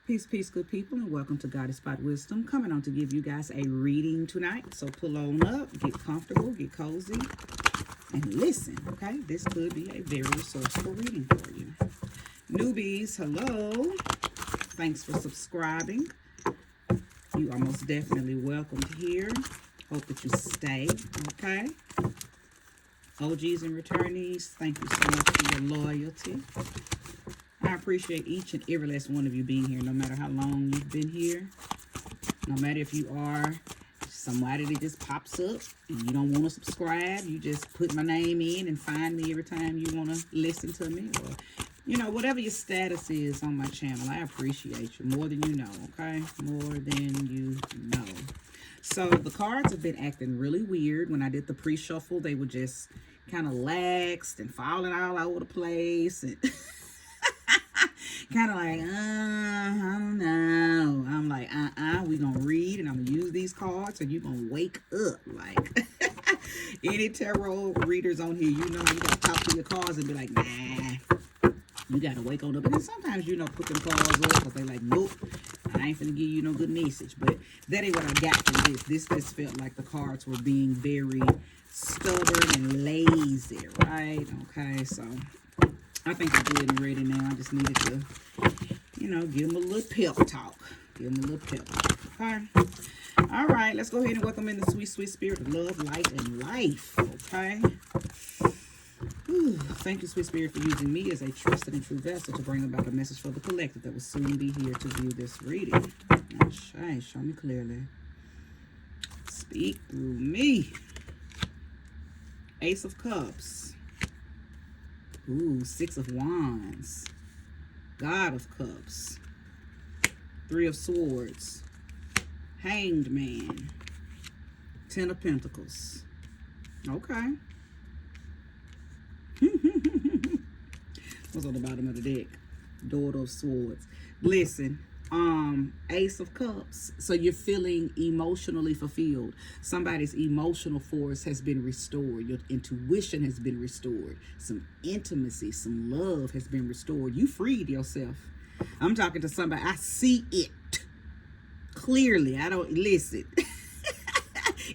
Peace, peace, good people, and welcome to God is Spot Wisdom. Coming on to give you guys a reading tonight. So pull on up, get comfortable, get cozy, and listen, okay? This could be a very resourceful reading for you. Newbies, hello. Thanks for subscribing. You are most definitely welcome here. Hope that you stay, okay? OGs and returnees, thank you so much for your loyalty. I appreciate each and every last one of you being here, no matter how long you've been here. No matter if you are somebody that just pops up and you don't want to subscribe, you just put my name in and find me every time you want to listen to me. Or, you know, whatever your status is on my channel, I appreciate you more than you know, okay? More than you know. So the cards have been acting really weird. When I did the pre-shuffle, they were just kind of laxed and falling all over the place. And kind of like, I don't know. I'm like, we gonna read and I'm gonna use these cards and you gonna wake up. Like, any tarot readers on here, you know, you gotta talk to your cards and be like, nah, you gotta wake on up. And then sometimes, you know, put them cards up because they like, nope, I ain't finna give you no good message. But that ain't what I got from this. This just felt like the cards were being very stubborn and lazy, right? Okay, so I think I'm good and ready now. I just needed to, you know, give them a little pep talk. Give them a little pep talk, okay? All right, let's go ahead and welcome in the sweet, sweet spirit of love, light, and life, okay? Whew. Thank you, sweet spirit, for using me as a trusted and true vessel to bring about a message for the collective that will soon be here to view this reading. Okay, show me clearly. Speak through me. Ace of Cups. Ooh, Six of Wands. God of Cups. Three of Swords. Hanged Man. Ten of Pentacles. Okay. What's on the bottom of the deck? Daughter of Swords. Listen. Ace of Cups. So you're feeling emotionally fulfilled. Somebody's emotional force has been restored. Your intuition has been restored. Some intimacy, some love has been restored. You freed yourself. I'm talking to somebody. I see it clearly. I don't listen.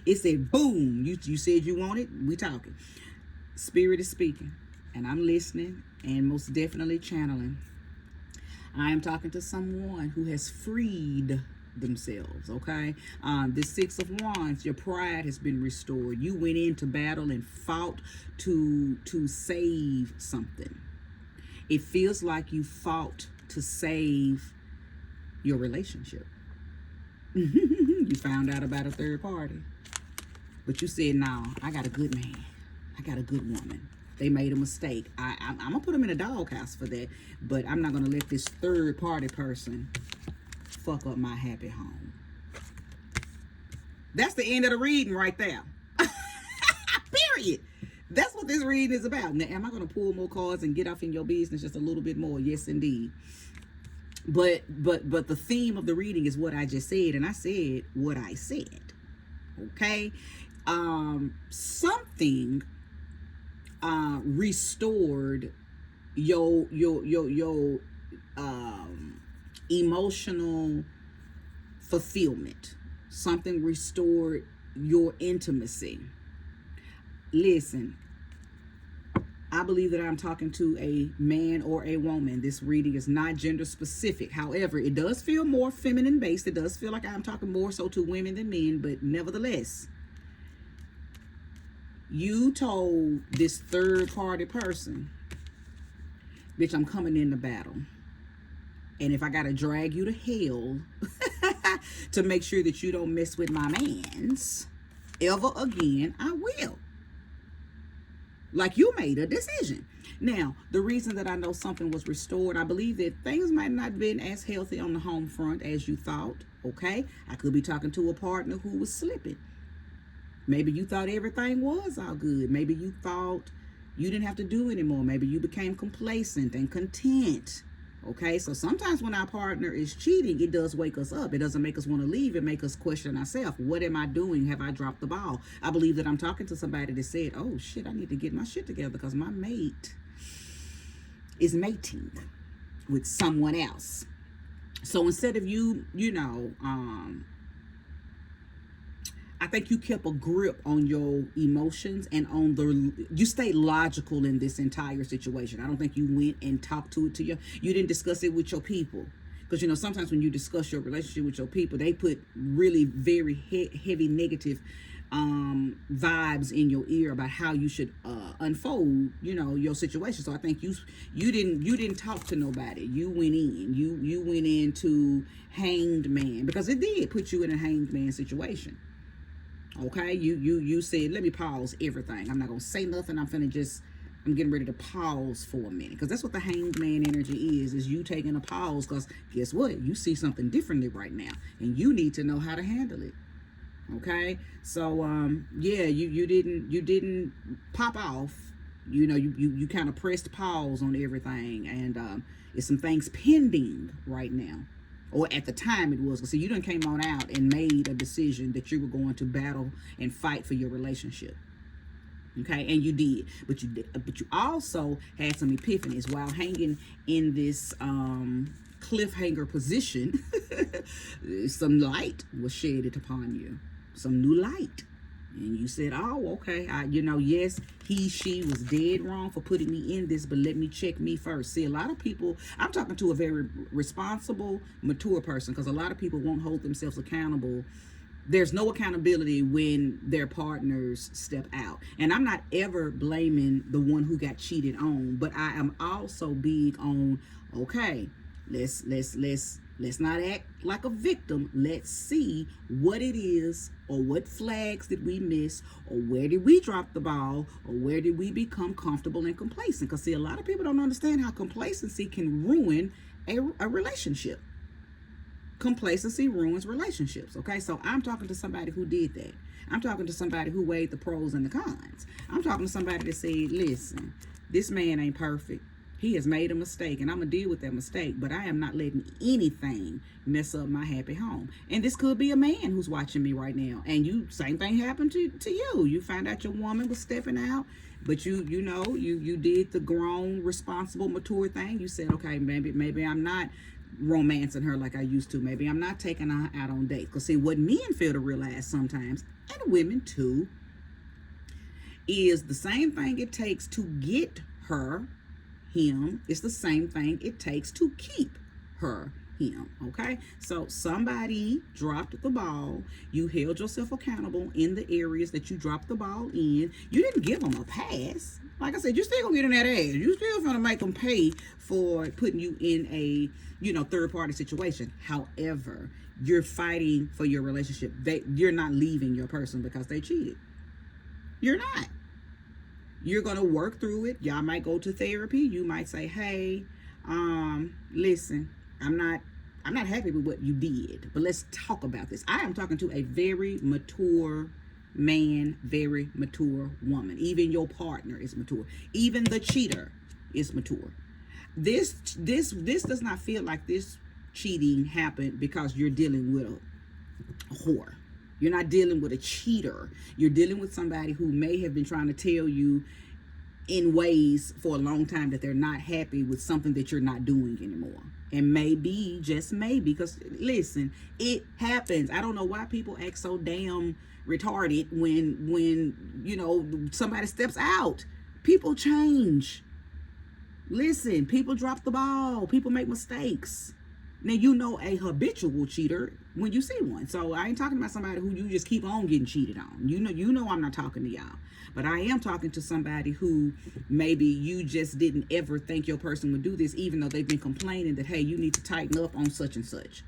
It said boom. You said you want it. We talking. Spirit is speaking, and I'm listening and most definitely channeling. I am talking to someone who has freed themselves, okay? The Six of Wands, your pride has been restored. You went into battle and fought to save something. It feels like you fought to save your relationship. You found out about a third party. But you said, no, I got a good man. I got a good woman. They made a mistake. I'm going to put them in a doghouse for that. But I'm not going to let this third party person fuck up my happy home. That's the end of the reading right there. Period. That's what this reading is about. Now, am I going to pull more cards and get off in your business just a little bit more? Yes, indeed. But the theme of the reading is what I just said. And I said what I said. Okay? Something restored your emotional fulfillment. Something restored your intimacy. Listen, I believe that I'm talking to a man or a woman. This reading is not gender specific. However, it does feel more feminine based. It does feel like I'm talking more so to women than men, but nevertheless, you told this third party person, bitch, I'm coming in the battle. And if I got to drag you to hell to make sure that you don't mess with my mans ever again, I will. Like, you made a decision. Now, the reason that I know something was restored, I believe that things might not have been as healthy on the home front as you thought, okay? I could be talking to a partner who was slipping. Maybe you thought everything was all good. Maybe you thought you didn't have to do anymore. Maybe you became complacent and content. Okay, so sometimes when our partner is cheating, it does wake us up. It doesn't make us want to leave. It makes us question ourselves. What am I doing? Have I dropped the ball? I believe that I'm talking to somebody that said, oh shit, I need to get my shit together because my mate is mating with someone else. So instead of I think you kept a grip on your emotions and you stayed logical in this entire situation. I don't think you went and talked you didn't discuss it with your people. Because, sometimes when you discuss your relationship with your people, they put really very heavy negative vibes in your ear about how you should unfold, your situation. So I think you didn't talk to nobody. You went in. You went into hanged man, because it did put you in a hanged man situation. Okay, you said, let me pause everything. I'm not gonna say nothing. I'm getting ready to pause for a minute, because that's what the hanged man energy is you taking a pause, because guess what, you see something differently right now and you need to know how to handle it. Okay, so yeah, you didn't pop off. You kind of pressed pause on everything, and it's some things pending right now, or at the time it was. So you done came on out and made a decision that you were going to battle and fight for your relationship. Okay, and you did, but you also had some epiphanies while hanging in this cliffhanger position. Some light was shedded upon you, some new light, and you said, oh, okay, yes, she was dead wrong for putting me in this, but let me check me first. See, a lot of people, I'm talking to a very responsible, mature person, because a lot of people won't hold themselves accountable. There's no accountability when their partners step out. And I'm not ever blaming the one who got cheated on, but I am also big on, okay, let's not act like a victim. Let's see what it is, or what flags did we miss, or where did we drop the ball, or where did we become comfortable and complacent. Because see, a lot of people don't understand how complacency can ruin a relationship. Complacency ruins relationships. Okay, so I'm talking to somebody who did that. I'm talking to somebody who weighed the pros and the cons. I'm talking to somebody that said, listen, this man ain't perfect. He has made a mistake, and I'm gonna deal with that mistake, but I am not letting anything mess up my happy home. And this could be a man who's watching me right now, and same thing happened to you. You find out your woman was stepping out, but you did the grown, responsible, mature thing. You said, okay, maybe I'm not romancing her like I used to. Maybe I'm not taking her out on dates. Because see, what men fail to realize sometimes, and women too, is the same thing it takes to get him, it's the same thing it takes to keep him. Okay, so somebody dropped the ball. You held yourself accountable in the areas that you dropped the ball in. You didn't give them a pass. Like I said, you still gonna get in that ass. You still gonna make them pay for putting you in a third party situation. However, you're fighting for your relationship. You're not leaving your person because they cheated. You're not. You're gonna work through it. Y'all might go to therapy. You might say, hey, listen, I'm not happy with what you did, but let's talk about this. I am talking to a very mature man, very mature woman. Even your partner is mature. Even the cheater is mature. This does not feel like this cheating happened because you're dealing with a whore. You're not dealing with a cheater. You're dealing with somebody who may have been trying to tell you in ways for a long time that they're not happy with something that you're not doing anymore. And maybe, just maybe, because listen, it happens. I don't know why people act so damn retarded when somebody steps out. People change. Listen, people drop the ball. People make mistakes. Now, a habitual cheater when you see one. So I ain't talking about somebody who you just keep on getting cheated on. You know I'm not talking to y'all. But I am talking to somebody who maybe you just didn't ever think your person would do this, even though they've been complaining that, hey, you need to tighten up on such and such.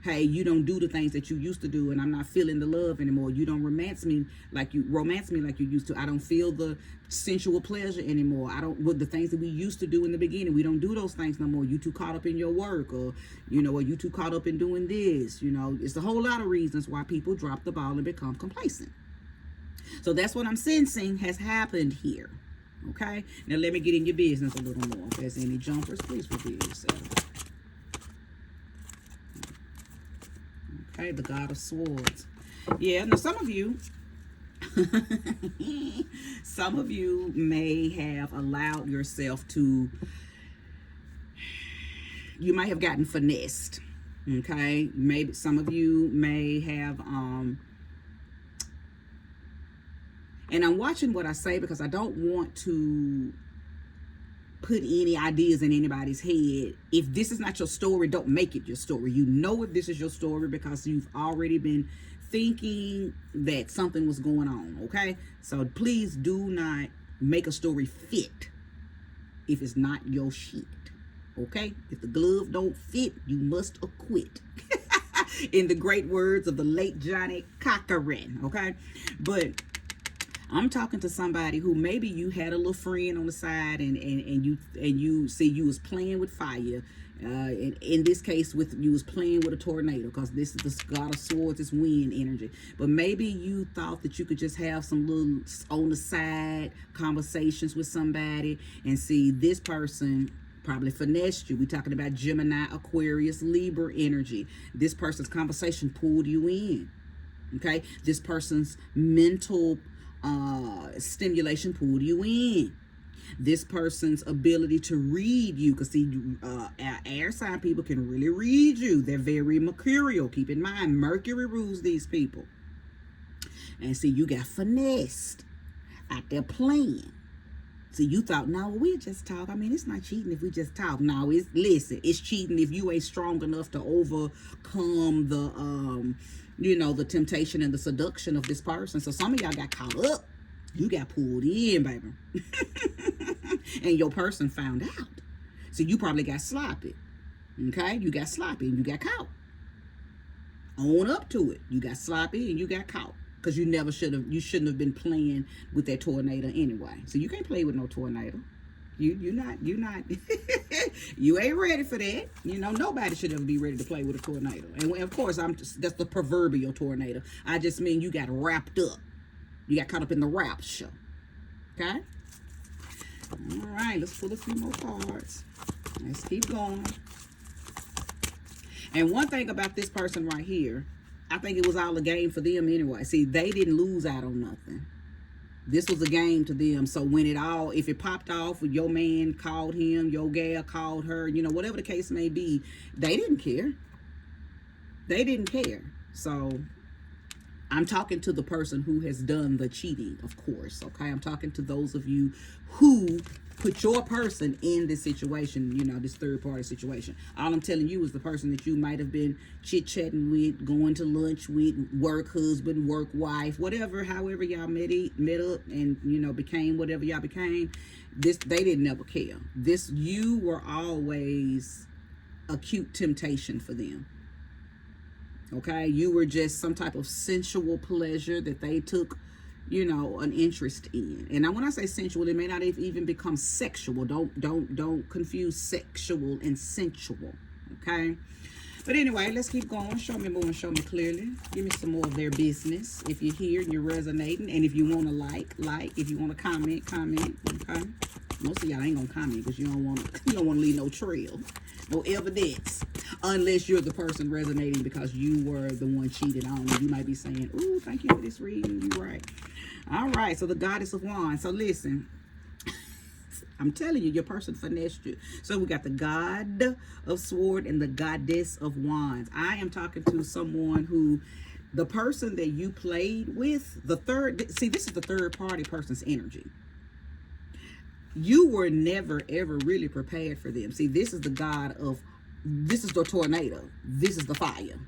Hey, you don't do the things that you used to do, and I'm not feeling the love anymore. You don't romance me like you used to. I don't feel the sensual pleasure anymore. With the things that we used to do in the beginning, we don't do those things no more. You too caught up in your work, or you too caught up in doing this. It's a whole lot of reasons why people drop the ball and become complacent. So that's what I'm sensing has happened here. Okay, now let me get in your business a little more. If there's any jumpers, please reveal yourself. Okay, the God of Swords. Yeah, now some of you may have allowed yourself to, you might have gotten finessed. Okay, maybe some of you may have and I'm watching what I say because I don't want to put any ideas in anybody's head. If this is not your story, don't make it your story. You know if this is your story because you've already been thinking that something was going on, okay? So please do not make a story fit if it's not your shit, okay? If the glove don't fit, you must acquit. In the great words of the late Johnny Cochran, okay? But I'm talking to somebody who maybe you had a little friend on the side and you see you was playing with fire. In this case, you was playing with a tornado because this is the God of Swords, it's wind energy. But maybe you thought that you could just have some little on the side conversations with somebody and see this person probably finessed you. We're talking about Gemini, Aquarius, Libra energy. This person's conversation pulled you in. Okay, this person's mental stimulation pulled you in. This person's ability to read you, because see, air sign people can really read you. They're very mercurial. Keep in mind, Mercury rules these people. And see, you got finessed out there playing. See, you thought, no, we'll just talk. I mean, it's not cheating if we just talk. No, it's cheating if you ain't strong enough to overcome the the temptation and the seduction of this person. So some of y'all got caught up. You got pulled in, baby. And your person found out. So you probably got sloppy. Okay? You got sloppy and you got caught. Own up to it. You got sloppy and you got caught. Because you shouldn't have been playing with that tornado anyway. So you can't play with no tornado. You're not, you ain't ready for that. Nobody should ever be ready to play with a tornado. And of course, that's the proverbial tornado. I just mean you got wrapped up. You got caught up in the rapture. Okay? All right, let's pull a few more cards. Let's keep going. And one thing about this person right here, I think it was all a game for them anyway. See, they didn't lose out on nothing. This was a game to them. So if it popped off, your man called him, your gal called her, whatever the case may be, they didn't care. They didn't care. So I'm talking to the person who has done the cheating, of course, okay? I'm talking to those of you who put your person in this situation, this third-party situation. All I'm telling you is the person that you might have been chit-chatting with, going to lunch with, work husband, work wife, however y'all met up and, became whatever y'all became. They didn't ever care. You were always acute temptation for them. Okay, you were just some type of sensual pleasure that they took, an interest in. And when I say sensual, it may not even become sexual. Don't confuse sexual and sensual. Okay, but anyway, let's keep going. Show me more and show me clearly. Give me some more of their business. If you're here and you're resonating, and if you want to like. If you want to comment. Okay. Most of y'all ain't gonna comment because you don't want to leave no trail, no evidence, unless you're the person resonating because you were the one cheated on. You might be saying, "Ooh, thank you for this reading. You're right." All right. So the Goddess of Wands. So listen, I'm telling you, your person finessed you. So we got the God of Swords and the Goddess of Wands. I am talking to someone who, the person that you played with, this is the third party person's energy. You were never, ever really prepared for them. See, this is the this is the tornado. This is the fire.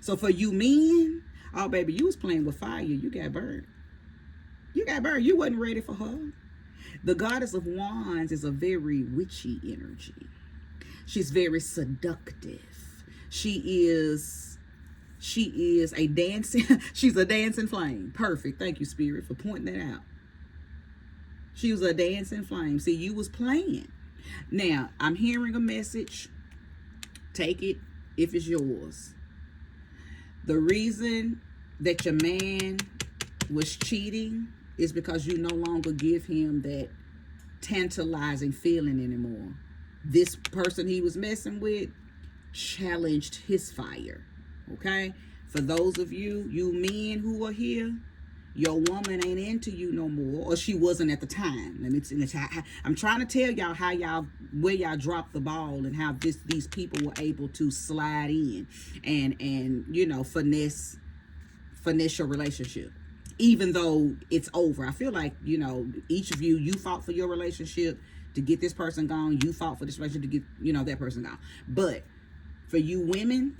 So for you men, oh, baby, you was playing with fire. You got burned. You wasn't ready for her. The Goddess of Wands is a very witchy energy. She's very seductive. She is a dancing, she's a dancing flame. Perfect. Thank you, Spirit, for pointing that out. She was a dancing flame. See, you was playing. Now, I'm hearing a message. Take it if it's yours. The reason that your man was cheating is because you no longer give him that tantalizing feeling anymore. This person he was messing with challenged his fire. Okay? For those of you men who are here, Your woman ain't into you no more, or she wasn't at the time. I'm trying to tell y'all where y'all dropped the ball, and how these people were able to slide in and finesse your relationship, even though it's over. I feel like, each of you fought for your relationship to get this person gone. You fought for this relationship to get, that person gone. But for you women,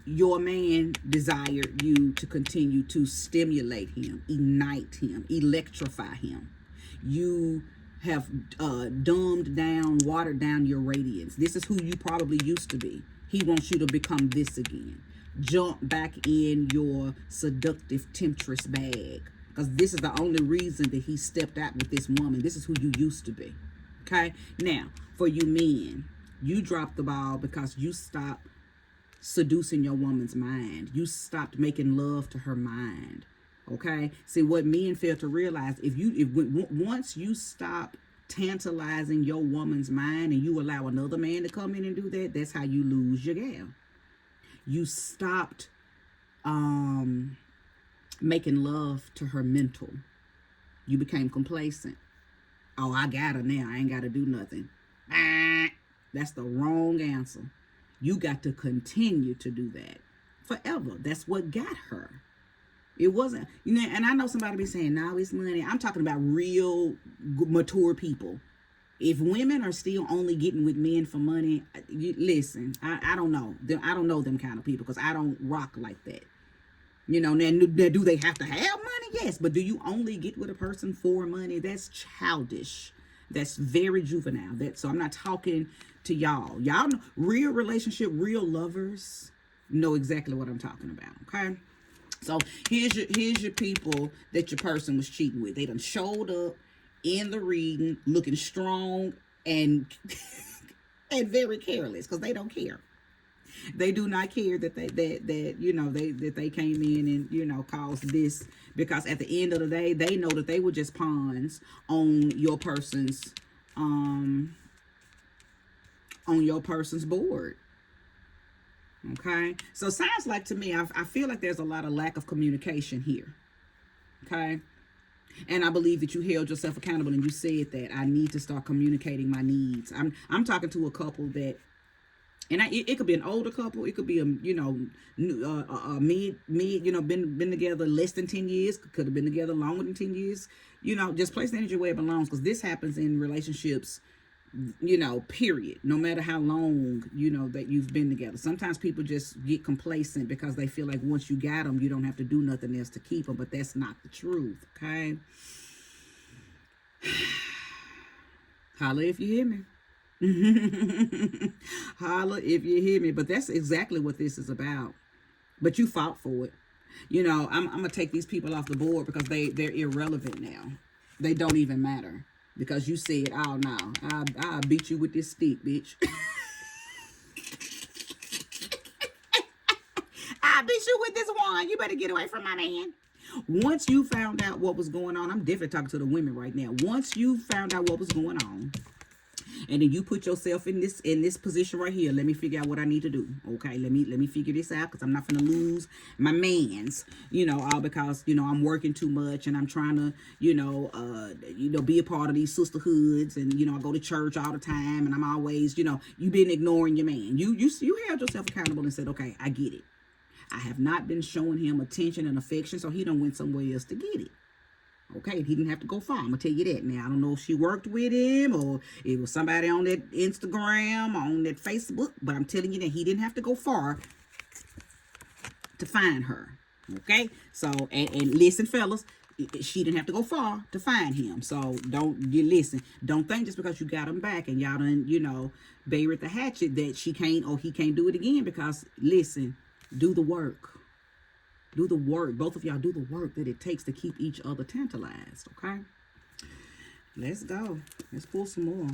your man desired you to continue to stimulate him, ignite him, electrify him. You have dumbed down, watered down your radiance. This is who you probably used to be. He wants you to become this again. Jump back in your seductive temptress bag, because this is the only reason that he stepped out with this woman. This is who you used to be. Okay? Now, for you men, you dropped the ball because you stopped seducing your woman's mind. You stopped making love to her mind. Okay? See, what men fail to realize, once you stop tantalizing your woman's mind and you allow another man to come in and do that, that's how you lose your gal. You stopped making love to her mental. You became complacent. Oh, I got her now, I ain't got to do nothing. That's the wrong answer. You got to continue to do that forever. That's what got her. It wasn't, and I know somebody be saying, "No, it's money." I'm talking about real mature people. If women are still only getting with men for money, listen, I don't know. I don't know them kind of people, because I don't rock like that. Now, do they have to have money? Yes, but do you only get with a person for money? That's childish. That's very juvenile. So I'm not talking to y'all. Y'all know, real relationship, real lovers know exactly what I'm talking about. Okay. So here's your people that your person was cheating with. They done showed up in the reading looking strong and and very careless, because they don't care. They do not care that they came in and caused this, because at the end of the day, they know that they were just pawns on your person's board. Okay, so sounds like to me, I feel like there's a lot of lack of communication here. Okay, and I believe that you held yourself accountable and you said that I need to start communicating my needs. I'm talking to a couple that, and it could be an older couple, it could be a mid, been together less than 10 years, could have been together longer than 10 years. Just place the energy where it belongs, because this happens in relationships, period. No matter how long, that you've been together. Sometimes people just get complacent because they feel like once you got them, you don't have to do nothing else to keep them, but that's not the truth. Okay. Holla if you hear me. Holla if you hear me. But that's exactly what this is about. But you fought for it. I'm gonna take these people off the board because they're irrelevant now. They don't even matter, because you said, "Oh no, I'll beat you with this stick, bitch." "I'll beat you with this one. You better get away from my man." Once you found out what was going on, I'm definitely talking to the women right now. Once you found out what was going on, and then you put yourself in this position right here, let me figure out what I need to do. Okay, let me figure this out, because I'm not gonna lose my mans, all because I'm working too much and I'm trying to be a part of these sisterhoods, and I go to church all the time, and I'm always you've been ignoring your man. You held yourself accountable and said, "Okay, I get it. I have not been showing him attention and affection, so he done went somewhere else to get it." Okay, he didn't have to go far. I'm gonna tell you that. Now, I don't know if she worked with him or it was somebody on that Instagram, on that Facebook, but I'm telling you that he didn't have to go far to find her. Okay, so and listen, fellas, she didn't have to go far to find him. So don't think just because you got him back and y'all done buried the hatchet that she can't or he can't do it again. Because listen, do the work. Do the work. Both of y'all do the work that it takes to keep each other tantalized. Okay? Let's go. Let's pull some more.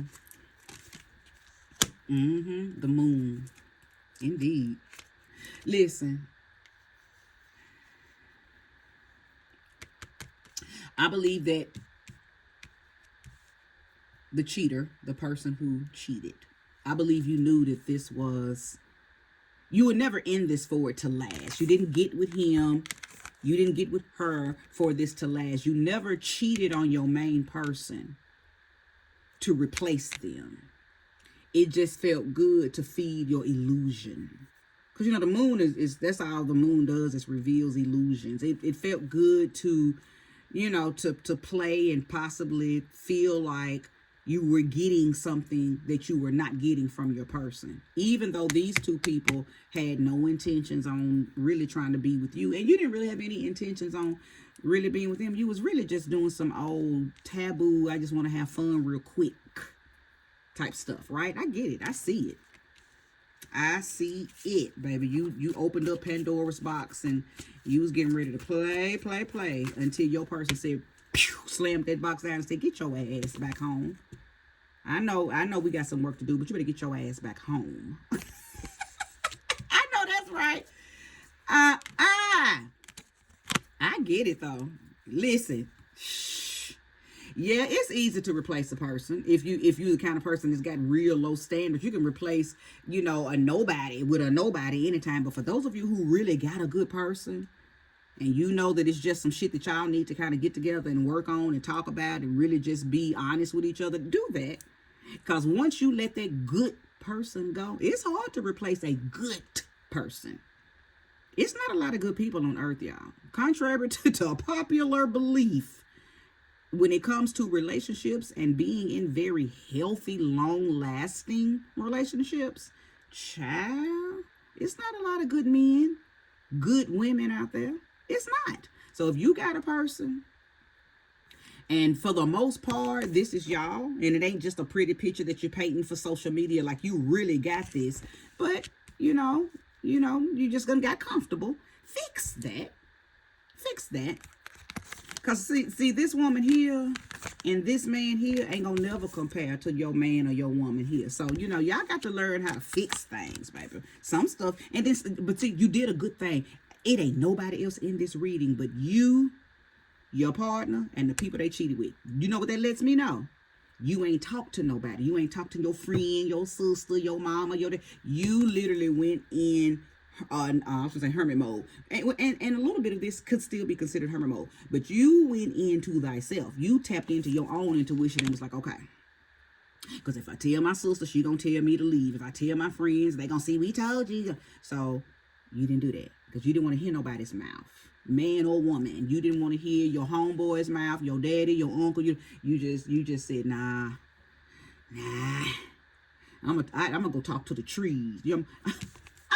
The moon. Indeed. Listen. I believe that the cheater, the person who cheated, I believe you knew that this was... You were never in this for it to last. You didn't get with him You didn't get with her for this to last. You never cheated on your main person to replace them. It just felt good to feed your illusion. Because, the moon is that's all the moon does, is reveals illusions. It felt good to, to play and possibly feel like you were getting something that you were not getting from your person. Even though these two people had no intentions on really trying to be with you. And you didn't really have any intentions on really being with them. You was really just doing some old taboo, I just want to have fun real quick type stuff, right? I get it. I see it. I see it, baby. You opened up Pandora's box and you was getting ready to play until your person said, pew, slammed that box down and said, get your ass back home. I know we got some work to do, but you better get your ass back home. I know that's right. I get it though. Listen. Yeah, it's easy to replace a person. If you the kind of person that's got real low standards, you can replace, a nobody with a nobody anytime. But for those of you who really got a good person, and you know that it's just some shit that y'all need to kind of get together and work on and talk about and really just be honest with each other, do that. Because once you let that good person go, it's hard to replace a good person. It's not a lot of good people on earth, y'all. Contrary to popular belief, when it comes to relationships and being in very healthy, long-lasting relationships, child, it's not a lot of good men, good women out there. It's not. So if you got a person, and for the most part, this is y'all, and it ain't just a pretty picture that you're painting for social media like you really got this, but, you just gonna get comfortable. Fix that. Because see, this woman here and this man here ain't gonna never compare to your man or your woman here. So, y'all got to learn how to fix things, baby. Some stuff. And then, but see, you did a good thing. It ain't nobody else in this reading but you, your partner, and the people they cheated with. You know what that lets me know? You ain't talked to nobody. You ain't talked to your friend, your sister, your mama, you literally went in I was going to say hermit mode. And a little bit of this could still be considered hermit mode. But you went into thyself. You tapped into your own intuition and was like, okay. Because if I tell my sister, she going to tell me to leave. If I tell my friends, they going to see we told you. So you didn't do that. Because you didn't want to hear nobody's mouth. Man or woman. You didn't want to hear your homeboy's mouth, your daddy, your uncle. You just said, nah. I'm gonna go talk to the trees.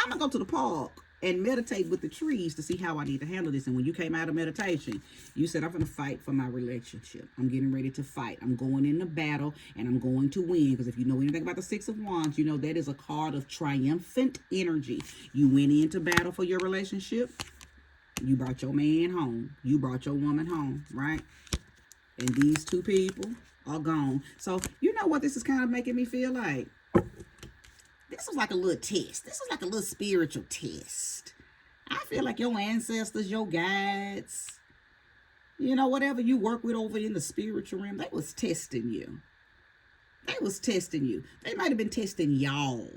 I'm going to go to the park and meditate with the trees to see how I need to handle this. And when you came out of meditation, you said, I'm going to fight for my relationship. I'm getting ready to fight. I'm going into battle and I'm going to win. Because if you know anything about the Six of Wands, you know that is a card of triumphant energy. You went into battle for your relationship. You brought your man home. You brought your woman home, right? And these two people are gone. So you know what this is kind of making me feel like? This was like a little test. This was like a little spiritual test. I feel like your ancestors, your guides, whatever you work with over in the spiritual realm, they was testing you. They might have been testing y'all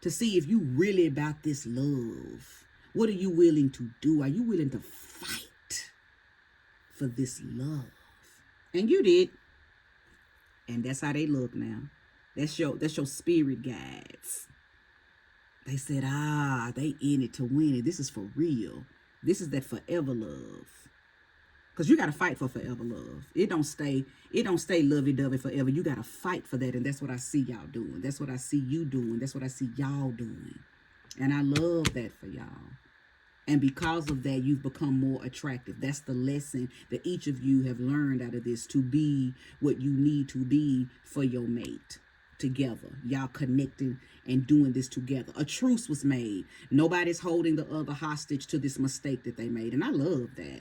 to see if you really about this love. What are you willing to do? Are you willing to fight for this love? And you did. And that's how they look now. That's your spirit guides. They said, they in it to win it. This is for real. This is that forever love. Because you got to fight for forever love. It don't stay lovey-dovey forever. You got to fight for that. And that's what I see y'all doing. That's what I see you doing. That's what I see y'all doing. And I love that for y'all. And because of that, you've become more attractive. That's the lesson that each of you have learned out of this, to be what you need to be for your mate. Together, y'all connecting and doing this together. A truce was made. Nobody's holding the other hostage to this mistake that they made, and I love that.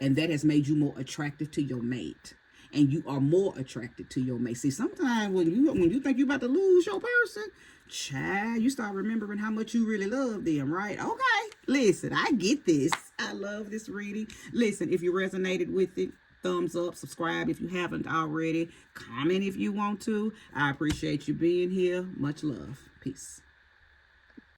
And that has made you more attractive to your mate, and you are more attracted to your mate. See, sometimes when you think you're about to lose your person, child, you start remembering how much you really love them, right? Okay, listen, I get this. I love this reading. Listen, if you resonated with it, thumbs up, subscribe if you haven't already, comment if you want to. I appreciate you being here. Much love. Peace.